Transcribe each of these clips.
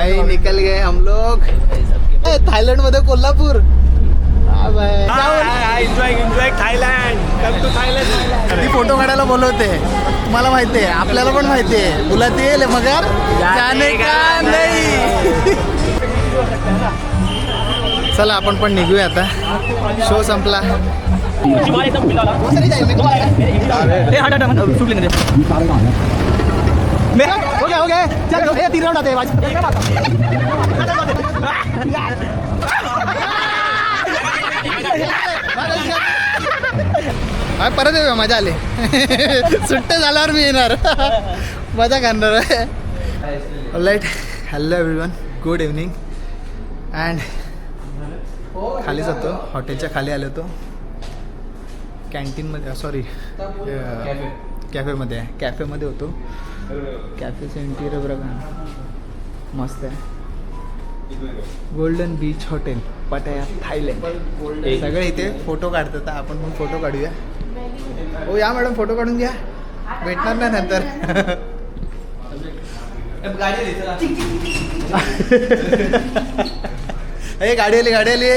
भाई निकल गए हम लोग थायलंड मध्ये कोल्हापूर. ती फोटो काढायला बोलवते, तुम्हाला माहितीये, आपल्याला पण माहितीये, बुलाती येईल मगर जाने का नाही. चला आपण पण निघूया आता, शो संपला. हो गया चल 3 राउंड आते परत येऊया, मजा आली. सुट्टे झाल्यावर मी येणार, मजा करणार आहे. All right, hello everyone, good evening. And खालीच होतो, हॉटेलच्या खाली आलो होतो, कॅन्टीनमध्ये, सॉरी कॅफेमध्ये होतो. कॅफेचं इंटिरियर बघा, मस्त आहे. गोल्डन बीच हॉटेल, पटाया, थायलंड. सगळे इथे फोटो काढतात, आपण पण फोटो काढूया. हो या मॅडम, फोटो काढून घ्या, भेटणार नाही नंतर. हे गाडी आली.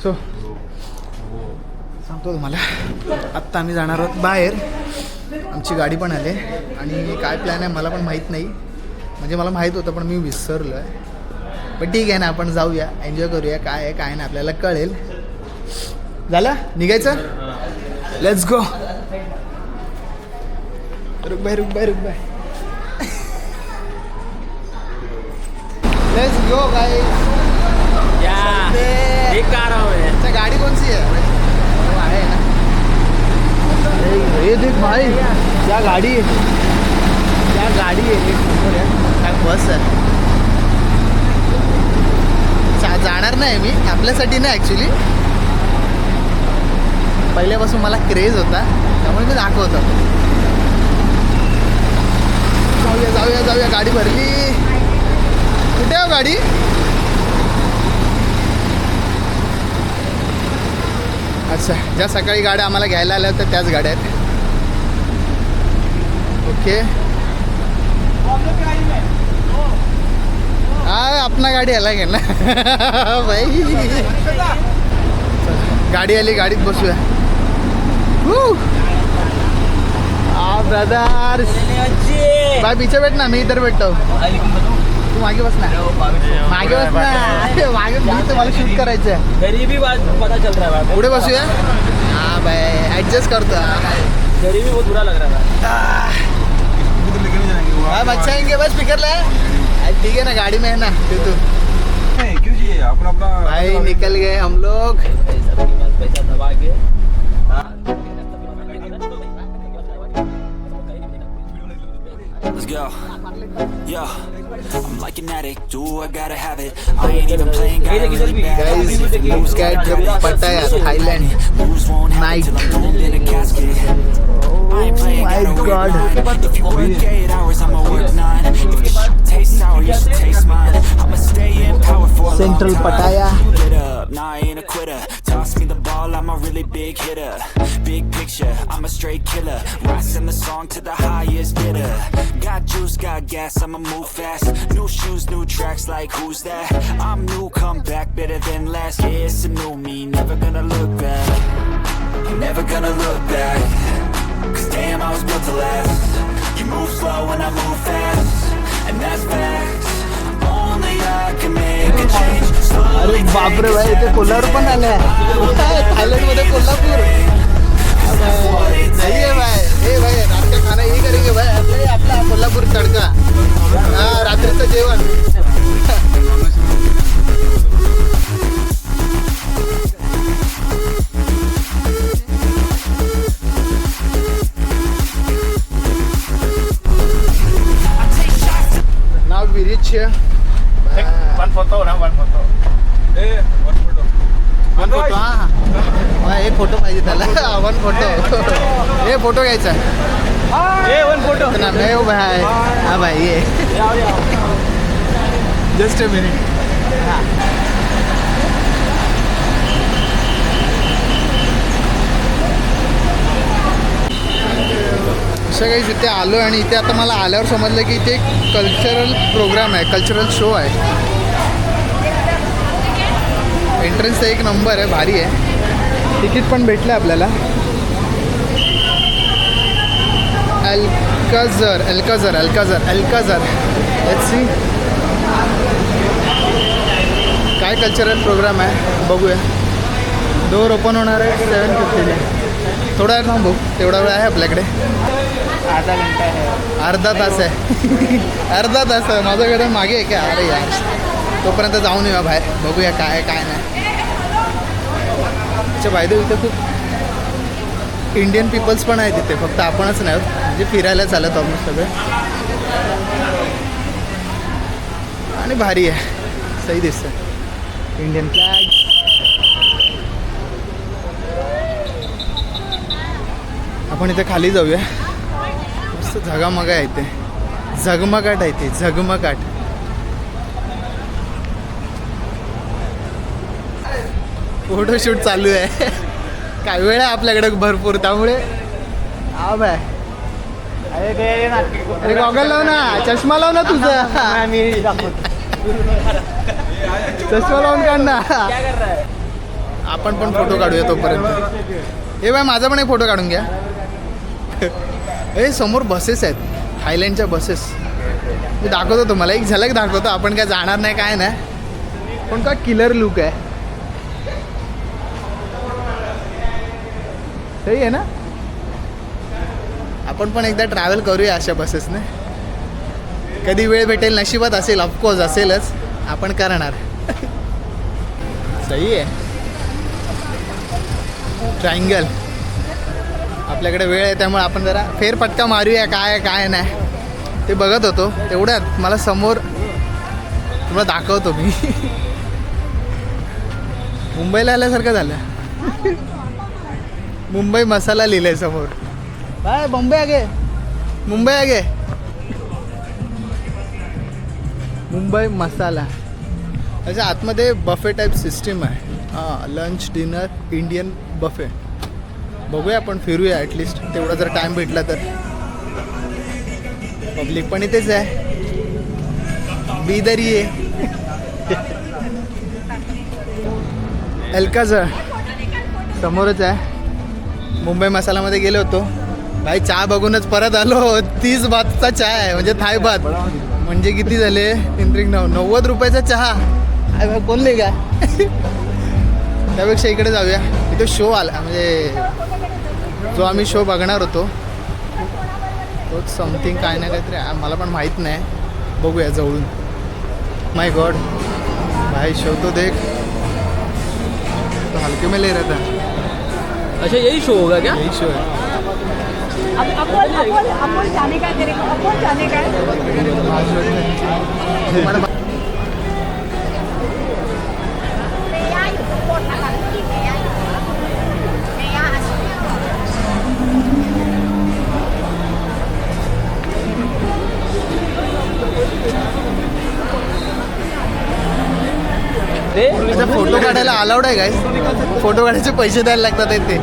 सो सांगतो तुम्हाला, आत्ता आम्ही जाणार आहोत बाहेर. आमची गाडी पण आली आणि काय प्लॅन आहे मला पण माहीत नाही. म्हणजे मला माहीत होतं पण मी विसरलो आहे. पण ठीक आहे ना, आपण जाऊया, एन्जॉय करूया. काय आहे काय नाही आपल्याला कळेल. झालं निघायचं, लेट्स गो. रुक बाय लेट्स गो गाइस. अच्छा गाड़ी कौन सी है? वो है ना, ये देख भाई, क्या गाड़ी है, एक नंबर है. काय बस आहे. जाणार नाही मी, आपल्यासाठी नाही ॲक्च्युली, पहिल्यापासून मला क्रेज होता त्यामुळे मी दाखवतो. जाऊया. गाडी भरली. कुठे हो गाडी? अच्छा, ज्या सकाळी गाड्या आम्हाला घ्यायला आल्या होत्या त्याच गाड्या आहेत. ओके, हा अपना गाडी आला गेला भाई. गाडी आली, गाडीत बसूया. ब्रदर भाई पीछे बैठना, मैं इधर बैठता हूँ, तू मागे बस ना. मागे मी तर मला शूट करायचं आहे. गरीबी पता चल रहा है, पुढे बसूया. हाँ भाई ऍडजस्ट करतो. गरीबी बहुत बुरा लग रहा है. हम अच्छा आएंगे बस, फिकर ला. ठीक है ना, गाड़ी में है ना तू. क्यों जी अपना भाई निकल गए हम लोग. पैसा दबा के. Let's go. Yo, I'm like an addict. Do I gotta have it? I ain't even playing. Gotta really bad. Guys, blue sky trip Pattaya, Thailand. Night. In a casket. I ain't playing. My God. If you work 8 hours, I'ma work 9. If the shit tastes sour, you should taste mine. I'ma stay in power for a long Central time. Pattaya. Get up, nah, I ain't a quitter. Toss me the ball, I'm a really big hitter. Big picture, I'm a straight killer. Rising the song to the highest bidder. Got juice, got gas, I'ma move fast. New shoes, new tracks, like who's that? I'm new, come back, better than last. Yeah, it's a new me, never gonna look back. I'm never gonna look back. Cause damn, I was built to last. You move slow and I move fast. And that's facts. Only I can make a change. अरे बापरे भाई, इथे कोल्हापूर पण आले. Thailand मध्ये कोल्हापूर. सही है भाई. ए भाई, रात का खाना यही करेंगे भाई, आपला कोल्हापूर तडका. हाँ, रात्रीचं जेवण. Now we reach here. one photo. One photo. हा एक फोटो पाहिजे त्याला. One photo. हे फोटो घ्यायचा. वन फोटो ना मैं हो भाई. हाँ भाई ये जस्ट अ मिनिट. अशा काही इथे आलो आणि इथे आता मला आल्यावर समजलं की इथे कल्चरल प्रोग्राम आहे, कल्चरल शो आहे. एंट्रन्स एक नंबर आहे, भारी आहे. तिकीट पण भेटलं आपल्याला. अल्काझर लेट्स सी काय कल्चरल प्रोग्राम आहे बघूया. डोअर ओपन होणार आहे 7:50. थोडा वेळ थांबू, तेवढा वेळ आहे आपल्याकडे. अर्धा तास आहे. अर्धा तास आहे. माझ्याकडे मागे आहे का? अरे यार, तोपर्यंत जाऊन येऊया बाहेर, बघूया काय आहे काय नाही. अच्छा बाय द वे, इथे खूप इंडियन पीपल्स पण आहेत तिथे, फक्त आपणच नाही आहोत. म्हणजे फिरायला चालत ऑलमोस्ट सगळे. आणि भारी आहे, सही दिसतं. Indian flag. आपण इथे खाली जाऊया. मस्त झगामगा आहे इथे, झगमगाट आहे इथे, झगमगाट. फोटोशूट चालू आहे. काय वेळ आहे आपल्याकडे भरपूर, त्यामुळे बाय. अरे गॉगल लाव ना, चष्मा लाव ना तुझा. चष्मा लावून काढ ना. आपण पण फोटो काढूया तोपर्यंत. हे बाय, माझा पण एक फोटो काढून घ्या. हे समोर बसेस आहेत, थायलंडच्या बसेस. मी दाखवतो तुम्हाला, एक झलक दाखवतो. आपण काय जाणार नाही काय नाही, पण का किलर लुक आहे. सही आहे ना. आपण पण एकदा ट्रॅव्हल करूया अशा बसेसने. कधी वेळ भेटेल, नशिबात असेल, ऑफकोर्स असेलच, आपण करणार. सही आहे. ट्रायंगल. आपल्याकडे वेळ आहे त्यामुळे आपण जरा फेरफटका मारूया, काय आहे काय नाही ते बघत होतो. तेवढ्यात मला समोर तुम्हाला दाखवतो मी. मुंबईला आल्यासारखं झालं. मुंबई मसाला लिहिलंय समोर. बाय बॉम्बे आगे, मुंबई आगे, मुंबई मसाला. त्याच्या आतमध्ये बफे टाईप सिस्टीम आहे. हां, लंच डिनर इंडियन बफे. बघूया आपण, फिरूया ॲटलिस्ट तेवढा जर टाईम भेटला तर. पब्लिक पण इथेच आहे, बिदरी आहे. अल्काझर समोरच आहे. मुंबई मसालामध्ये गेलो होतो भाई, चहा बघूनच परत आलो. 30 बातचा चहा आहे, म्हणजे थाय बात. म्हणजे किती झाले? 90 रुपयाचा चहा. अरे कोण ले का? त्यापेक्षा इकडे जाऊया. इथे शो आला, म्हणजे जो आम्ही शो बघणार होतो तोच समथिंग काय ना काहीतरी, मला पण माहीत नाही. बघूया जवळून. माय गॉड भाई, शो तो देख, तो हल्के में ले रहा था. अच्छा यही शो होगा क्या? यही शो है. अपोल जाने का, तेरे को अपोल जाने का है. फोटो काढायला अलाउड आहे काय? फोटो काढायचे पैसे द्यायला लागतात ते.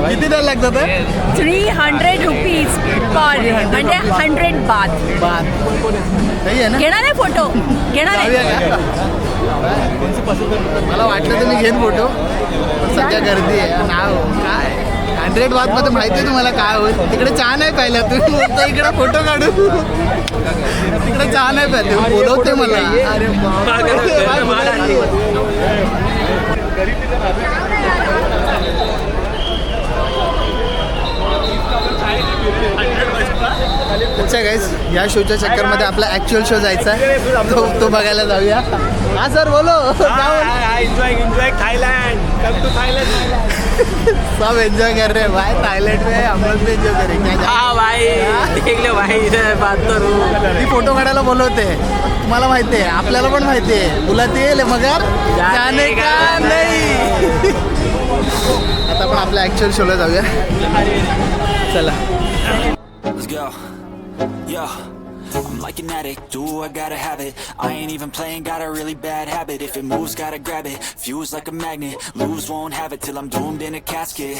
किती द्यायला लागतात? 300 रुपीज पर, म्हणजे 100 बात. नाही आहे ना. घेणार आहे फोटो? घेणार आहे. मला वाटलं तर मी घेईन फोटो, पण सध्या गर्दी आहे. नाव काय 100 बातमध्ये माहिती आहे तुम्हाला काय होईल. तिकडे चहा नाही पाहिला, तुम्ही बोलता इकडे फोटो काढू. तिकडे चहा नाही पाहिजे, बोलवते मला. अरे अच्छा गाईज, या शोच्या चक्करमध्ये आपला ॲक्च्युअल शो जायचा आहे, तो बघायला जाऊया. हा सर बोलो. Enjoy Thailand, come to Thailand. सब एंजॉय कर रहे हैं भाई, थाईलैंड में हम लोग भी एंजॉय करेंगे. हाँ भाई, देख ले भाई, इधर बात करू. ती फोटो काढायला बोलवते, तुम्हाला माहिती आहे, आपल्याला पण माहिती आहे. बुलाते मगर जाने का नाही. आता आपण आपल्या ॲक्च्युअल शोला जाऊया. चला. Let's go. Yo, I'm like an addict, do I gotta have it. I ain't even playing, got a really bad habit. If it moves, gotta grab it. Fuse like a magnet, lose, won't have it till I'm doomed in a casket.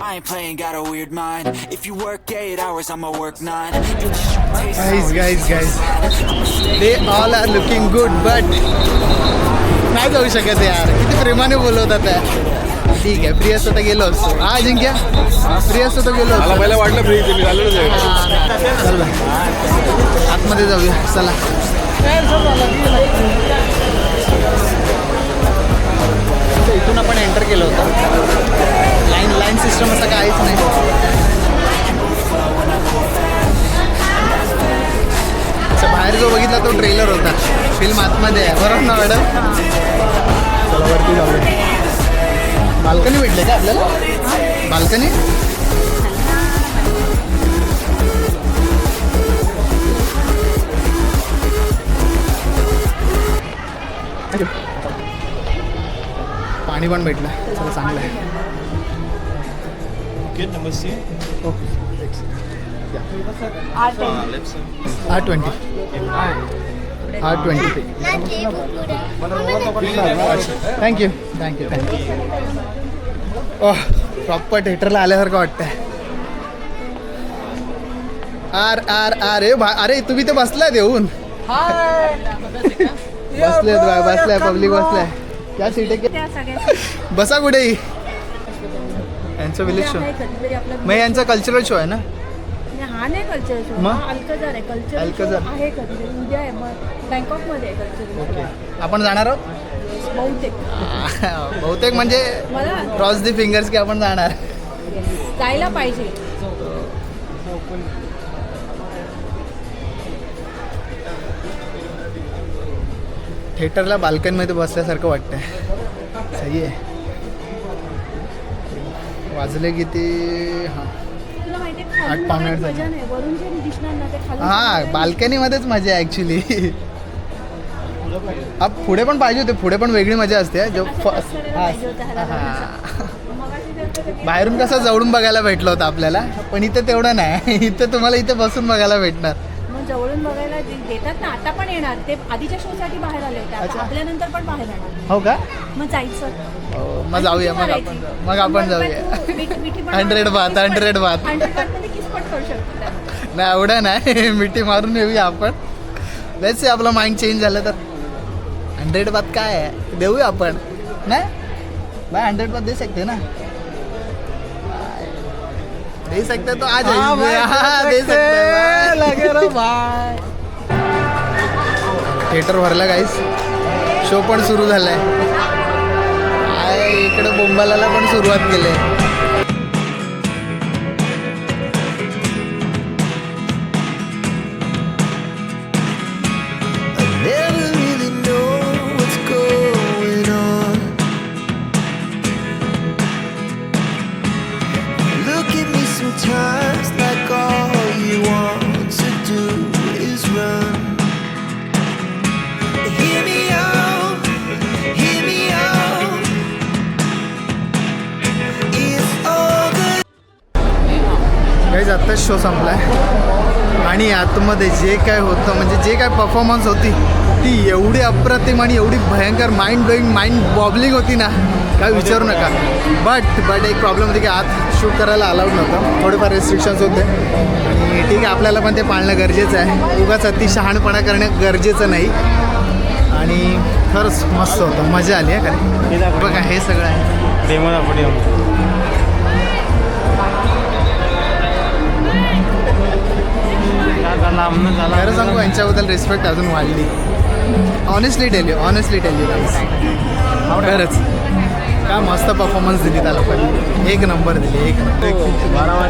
I ain't playing, got a weird mind. If you work 8 hours, I'ma work 9. You'll just taste guys, they all are looking good, but नाही जाऊ शकत यार, किती प्रेमाने बोलवतात आहे. ठीक आहे, फ्री असतं तर गेलो असतो. हा अजिंक्य, फ्री असतं तर गेलो असतो. पहिला वाटलं फ्री मी चाललो चला आतमध्ये जाऊया. चला इथून आपण एंटर केलं होतं. लाईन सिस्टम असं काहीच नाही. बाहेर जो बघितला तो ट्रेलर होता. फिल्म आतमध्ये आहे, बरोबर ना मॅडम? चला वरती जाऊया. बाल्कनी भेटले का आपल्याला? बाल्कनी पाणी पण भेटलं. चला चांगलं आहे. R20 thank you. ओह प्रॉपर थिएटरला आल्यासारखं वाटतंय. अरे तुम्ही तर बसलाय येऊन. बसलाय पब्लिक बसलाय. क्या सीट आहे? बसा कुठेही. यांचं विलेज शो मग यांचा कल्चरल शो आहे ना? हा नाही कल्चर शो, मग? अल्कजार आहे. कल्चर अल्कजार आहे कल्चर उद्या आहे. मग बँकॉकमध्ये आहे कल्चर. ओके आपण जाणार आहोत. बहुतेक म्हणजे मला क्रॉस दी फिंगर्स की आपण जाणार. जायला पाहिजे. थिएटरला बाल्कनीमध्ये बसल्यासारखं वाटतंय. सही आहे. वाजले किती? हां तुला माहिती आहे 8 पावणे 8 झाले. मजा नाही. वरून जे दिसणार ना ते खाली. हां बाल्कनीमध्येच मजा आहे ॲक्च्युली. हा पुढे पण पाहिजे होते. पुढे पण वेगळी मजा असते. जो बाहेरून कसं जवळून बघायला भेटलं होतं आपल्याला, पण इथे तेवढं नाही. इथे तुम्हाला इथे बसून बघायला भेटणार. मग जवळून बघायला देतात ना. आता पण येणार ते. आधीच्या शो साठी बाहेर आले होते. आता आपल्यानंतर पण बाहेर येणार. हो का? मग जायचं. मग जाऊया. मग आपण जाऊया. 100 बात 100 बात. 100 मध्ये किसपट करू शकतो. नाही एवढं नाही. मिठी मारून येऊया आपण. लेट्स से आपलं माइंड चेंज झालं तर 100 बात काय आहे देऊया आपण. नाही भाई 100 बात दे सकते ना. दे सकते तो आज दे सकते. थिएटर भरलं गाईस. शो पण सुरू झालाय. इकडे बोंबालाला पण सुरुवात केली. Sometimes like all you want to do is run. Hear me out, hear me out. It's all good. Guys आत्ताच शो संपलाय आणि आतमध्ये जे काय होतं म्हणजे जे काय परफॉर्मन्स होती ती एवढी अप्रतिम आणि एवढी भयंकर माइंड ब्लोईंग माइंड बॉबलिंग होती ना, काय विचारू नका. बट एक प्रॉब्लेम होती की आत शूट करायला अलाउड नव्हतं. थोडेफार रेस्ट्रिक्शन्स होते आणि ठीक आहे आपल्याला पण ते पाळणं गरजेचं आहे. उगाच अति शहाणपणा करणं गरजेचं नाही. आणि खरंच मस्त होतं. मजा आली आहे का? बघा हे सगळं आहे. खरं सांगू यांच्याबद्दल रिस्पेक्ट अजून वाढली. ऑनेस्टली टेल यू खरंच काय मस्त परफॉर्मन्स दिली त्या लोकांनी. एक नंबर दिली. एक नंबर.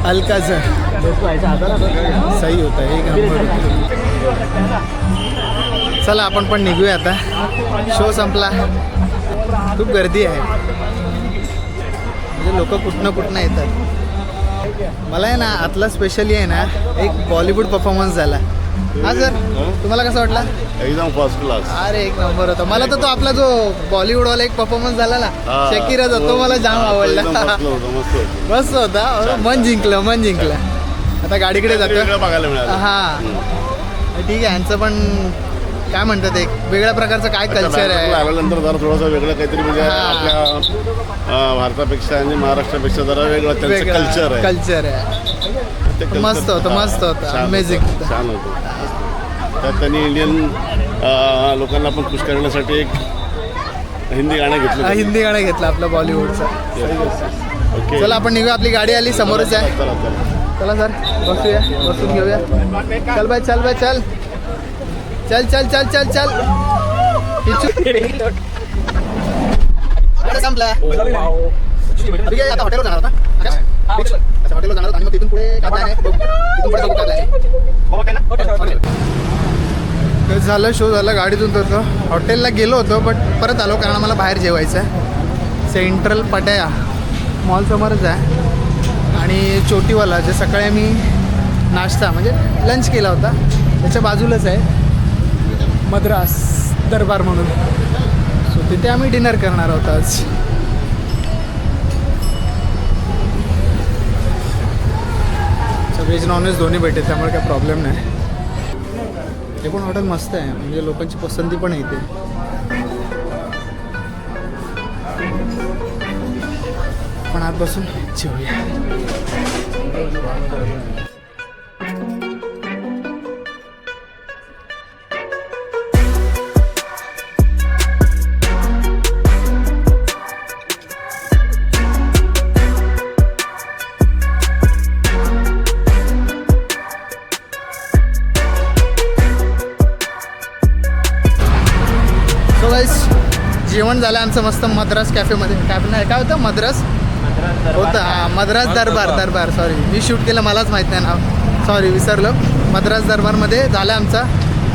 अल्काझर सही होता. एक नंबर. चला आपण पण निघूया आता. शो संपला. खूप गर्दी आहे म्हणजे लोक कुठनं येतात. मला आहे ना आतला स्पेशली आहे ना एक बॉलिवूड परफॉर्मन्स झाला. हा सर तुम्हाला कसं वाटला? एकदम फर्स्ट क्लास. अरे एक नंबर होता. मला तर तो आपला जो बॉलिवूडवाला एक परफॉर्मन्स झाला ना शकीराचा तो मला जाम आवडला. मस्त होता. मन जिंकलं. आता गाडीकडे जातो. वेगळं बघायला मिळालं. हां ठीक आहे. यांचं पण काय म्हणतात एक वेगळ्या प्रकारचं काय कल्चर आहे. आल्यानंतर जरा थोडंसं वेगळं काहीतरी म्हणजे हां. आपल्या भारतापेक्षा आणि महाराष्ट्रापेक्षा जरा वेगळं त्यांचं कल्चर आहे. कल्चर आहे. ते culture- मस्त होतं, हां, मस्त होतं. छान Amazing होतं. छान होतं. त्यात त्यांनी इंडियन लोकांना पण खुश करण्यासाठी एक हिंदी गाणं घेतलं. हिंदी गाणं घेतलं आपलं बॉलिवूडचं. ओके चला आपण निघूया. आपली गाडी आली समोरच आहे. चला चला. चला सर बसूया, बसून घेऊया. चल बाय चल बाय चल चल चल चल चल चल संपला. ठीक आहे आता हॉटेलवर जाणार होता. अच्छा हॉटेलवर जाणार होता आणि मग तिथून पुढे काय plan आहे? बघू. तिथून पुढे बघू काय plan आहे. झालं शो झालं गाडीतून होतो. हॉटेलला गेलो होतो बट परत आलो कारण मला बाहेर जेवायचं आहे. सेंट्रल पटाया मॉल समोरच आहे आणि चोटीवाला जे सकाळी आम्ही नाश्ता म्हणजे लंच केला होता त्याच्या बाजूलाच आहे मद्रास दरबार म्हणून. सो तिथे आम्ही डिनर करणार आहोत आज. व्हेज नॉनव्हेज दोन्ही भेटेल त्यामुळे काही प्रॉब्लेम नाही. हे पण हॉटेल मस्त आहे म्हणजे लोकांची पसंती पण आहे इथे. पण आत बसून जेवूया. सो गाईस जेवण झालं आमचं मस्त मद्रास कॅफेमध्ये. कॅफे नाही काय होतं मद्रास होतं. हां मद्रास दरबार सॉरी मी शूट केलं मलाच माहीत नाही नाव सॉरी विसरलो. मद्रास दरबारमध्ये झालं आमचा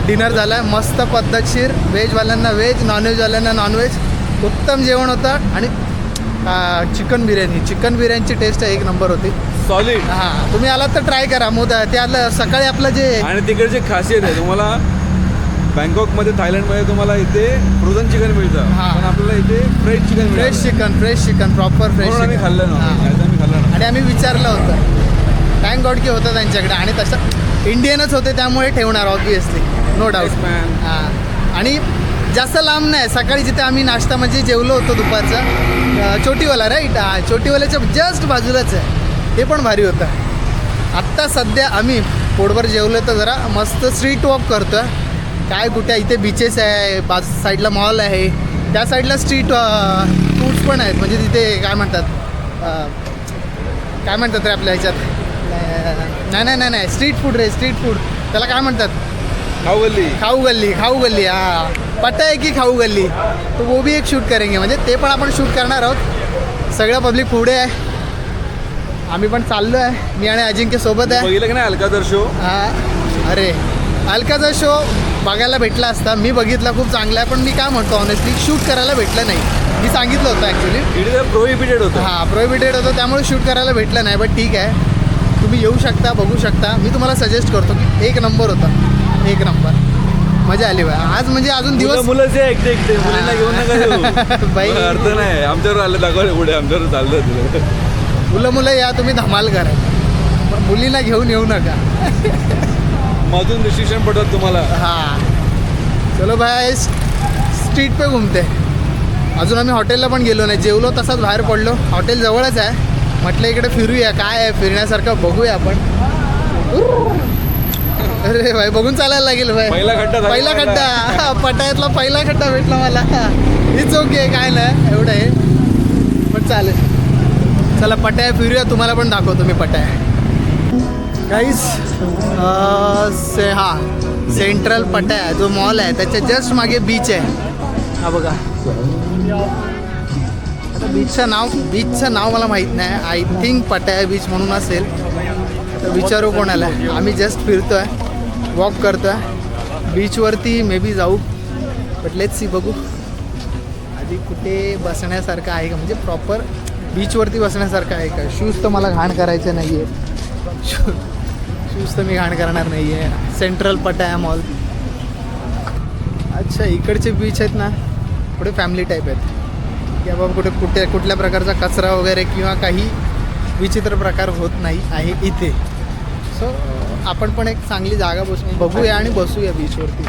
डिनर झाला आहे मस्त पद्धतशीर. व्हेजवाल्यांना व्हेज नॉनव्हेजवाल्यांना नॉनव्हेज उत्तम जेवण होतं. आणि चिकन बिर्याणीची टेस्ट एक नंबर होती. सॉलिड. हां तुम्ही आलात तर ट्राय करा. ते आलं सकाळी आपलं जे आणि तिकडची खासियत आहे तुम्हाला बँकॉकमध्ये थायलंडमध्ये तुम्हाला इथे फ्रोझन चिकन मिळतं. हां. पण आपल्याला इथे fresh chicken fresh chicken proper fresh आम्ही खाल्लं ना. हां. आम्ही खाल्लं ना. आणि आम्ही विचारलं होतं थँक गॉड की होतं त्यांच्याकडे आणि तसं इंडियनच होते त्यामुळे ठेवणार obviously no doubt. Yes, man. हां आणि जास्त लांब नाही. सकाळी जिथे आम्ही नाश्ता म्हणजे जेवलो होतो दुपारचा चोटीवाला राईट. हां चोटीवाल्याच्या जस्ट बाजूलाच आहे. ते पण भारी होतं. आत्ता सध्या आम्ही पोटभर जेवलो तर जरा मस्त स्ट्रीट वॉक करतो आहे. काय कुठे इथे बीचेस आहे साईडला मॉल आहे त्या साईडला स्ट्रीट फूड्स पण आहेत म्हणजे तिथे काय म्हणतात रे आपल्या ह्याच्यात नाही स्ट्रीट फूड त्याला काय म्हणतात खाऊ गल्ली हां पता है की खाऊ गल्ली तो वो भी एक शूट करेंगे म्हणजे ते पण आपण शूट करणार आहोत. सगळं पब्लिक पुढे आहे. आम्ही पण चाललो आहे. मी आणि अजिंक्य सोबत आहे. बघितलं की नाही अलकाचा शो. हां अरे अलकाचा शो बघायला भेटला असता. मी बघितला खूप चांगला आहे पण मी काय म्हणतो ऑनेस्टली शूट करायला भेटलं नाही. मी सांगितलं होतं ॲक्च्युली इथे प्रोहिबिटेड होतं. हां प्रोहिबिटेड होतं त्यामुळे शूट करायला भेटलं नाही. बट ठीक आहे तुम्ही येऊ शकता बघू शकता. मी तुम्हाला सजेस्ट करतो की एक नंबर होता. एक नंबर मजा आली बाय. आज म्हणजे अजून दिवस मुलंच आहे एकटे मुलींना घेऊन नका येऊ. बाई. मला अर्थ नाही आमच्यावर आलं दाखवलं पुढे आमच्यावर चाललं तुला. मुलं या तुम्ही धमाल करा पण मुलीला घेऊन येऊ नका. मधून रिस्ट्रिक्शन पडतात तुम्हाला. हाँ चलो भाई स्ट्रीट पे घूमते. अजून आम्ही हॉटेलला पण गेलो नाही. जेवलो तसाच बाहेर पडलो. हॉटेल जवळच आहे. म्हटलं इकडे फिरूया काय आहे फिरण्यासारखं बघूया आपण. अरे भाई बघून चालायला लागेल भाई. पहिला खड्डा पटायातला पहिला खड्डा भेटला मला. इट्स ओके काय नाही एवढं आहे पण चालेल. चला पटाया फिरूया. तुम्हाला पण दाखवतो मी पटाया. गाईस सेंट्रल पटाया जो मॉल आहे त्याच्या जस्ट मागे बीच आहे. हा बघा आता बीचचं नाव मला माहीत नाही. आय थिंक पटाया बीच म्हणून असेल तर विचारू कोणाला. आम्ही जस्ट फिरतो आहे वॉक करतो आहे बीचवरती मे बी जाऊ बट लेट्स सी बघू आधी कुठे बसण्यासारखं आहे का म्हणजे प्रॉपर बीचवरती बसण्यासारखं आहे का. शूज तर मला घाण करायचं नाही आहे. शूज तर मी घाण करणार नाही आहे. सेंट्रल पटाया मॉल. अच्छा इकडचे बीच आहेत ना थोडे फॅमिली टाईप आहेत की बाबा कुठल्या प्रकारचा कचरा वगैरे किंवा काही विचित्र प्रकार होत नाही आहे इथे. सो आपण पण एक चांगली जागा बघूया आणि बसूया बीचवरती.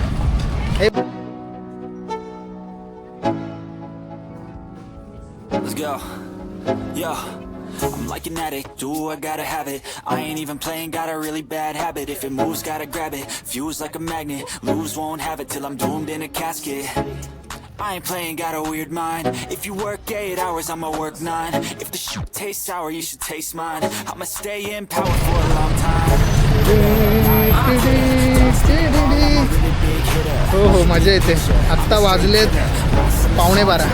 हे Let's go. Yo, I'm like an addict, do I gotta have it. I ain't even playing, got a really bad habit. If it moves, gotta grab it. Fuse like a magnet, lose, won't have it till I'm doomed in a casket. I ain't playing, got a weird mind. If you work 8 hours, I'ma work 9. If the shoot tastes sour, you should taste mine. I'ma stay in power for a long time. हो हो मजा येते. आत्ता वाजलेत 11:15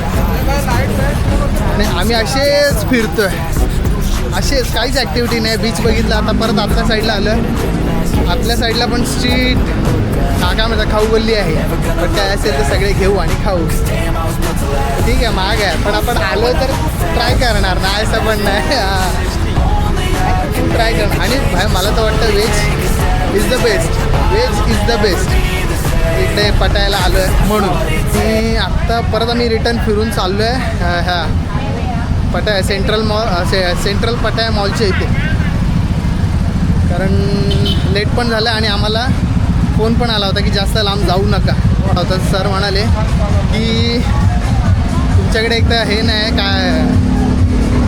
आणि आम्ही असेच फिरतोय, असेच काहीच ॲक्टिव्हिटी नाही. बीच बघितलं, आता परत आपल्या साईडला आलं. आपल्या साईडला पण स्ट्रीट काय म्हणतात खाऊ गल्ली आहे. पण काय असेल तर सगळे घेऊ आणि खाऊ. ठीक आहे महाग आहे पण आपण आलो तर ट्राय करणार नाही असं पण नाही. ट्राय करणार. आणि भाई मला तर वाटतं veg is the best. Veg is the best. इकडे पटायला आलो आहे म्हणून. मी आत्ता परत आम्ही रिटर्न फिरून चाललो आहे ह्या पटाया सेंट्रल पटाया मॉलच्या इथे. कारण लेट पण झालं आणि आम्हाला फोन पण आला होता की जास्त लांब जाऊ नका. होता सर म्हणाले की तुमच्याकडे एक तर हे नाही काय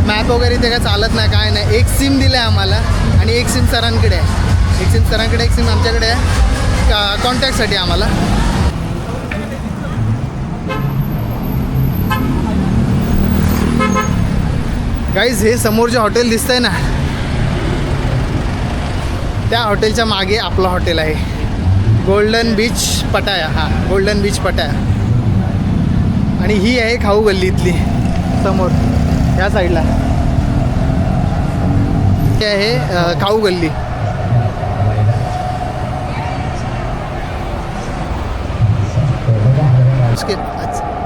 मॅप वगैरे ते काय चालत नाही काय नाही. एक सिम दिलं आहे आम्हाला आणि एक सिम सरांकडे आहे. एक सिम सरांकडे, एक सिम आमच्याकडे आहे कॉन्टॅक्टसाठी आम्हाला. गाईज हे समोर जे हॉटेल दिसतंय ना त्या हॉटेलच्या मागे आपलं हॉटेल आहे. गोल्डन बीच पटाया. हां गोल्डन बीच पटाया. आणि ही आहे खाऊ गल्ली इथली समोर ह्या साईडला. हे आहे खाऊ गल्ली.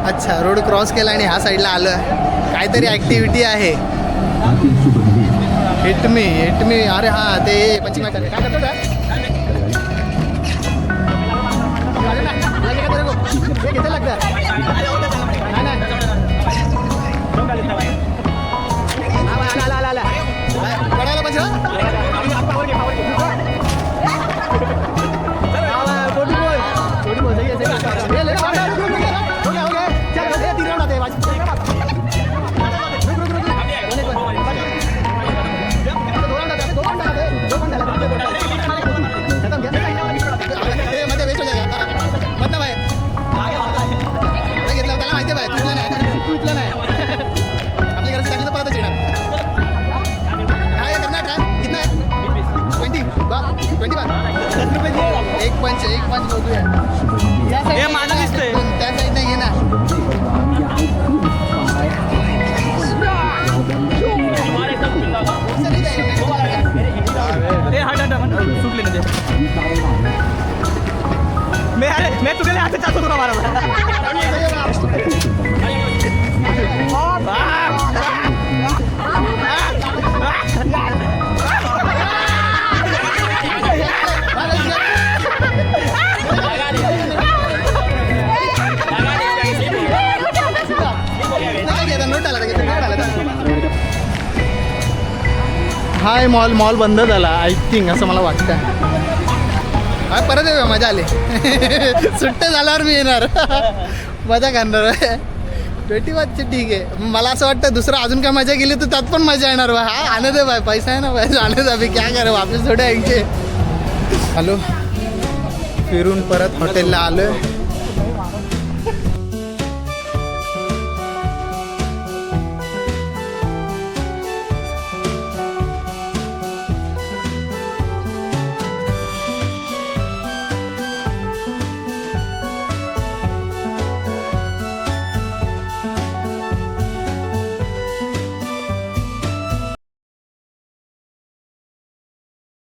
अच्छा रोड क्रॉस केला आणि ह्या साईडला आलं. काहीतरी ॲक्टिव्हिटी आहे. हिट मी अरे हां ते पंचिंग काय करतो का किती लागतं पडायला एक पंच बघूया. त्या साईडने घे ना. मैं तुझे हाथ से चाहता हूँ हमारा हाय मॉल बंद झाला आय थिंक असं मला वाटतं. हा परत येऊया मजा आली. सुट्ट्या झाल्यावर मी येणार मजा करणार. 21 ठीक आहे. मला असं वाटतं दुसरं अजून काय मजा गेली तर त्यात पण मजा येणार बा. हा आनंद आहे बाय पैसा आहे ना बाय आनंद अभि क्या करे वापस थोडे ऐकते. हॅलो फिरून परत हॉटेलला आलो.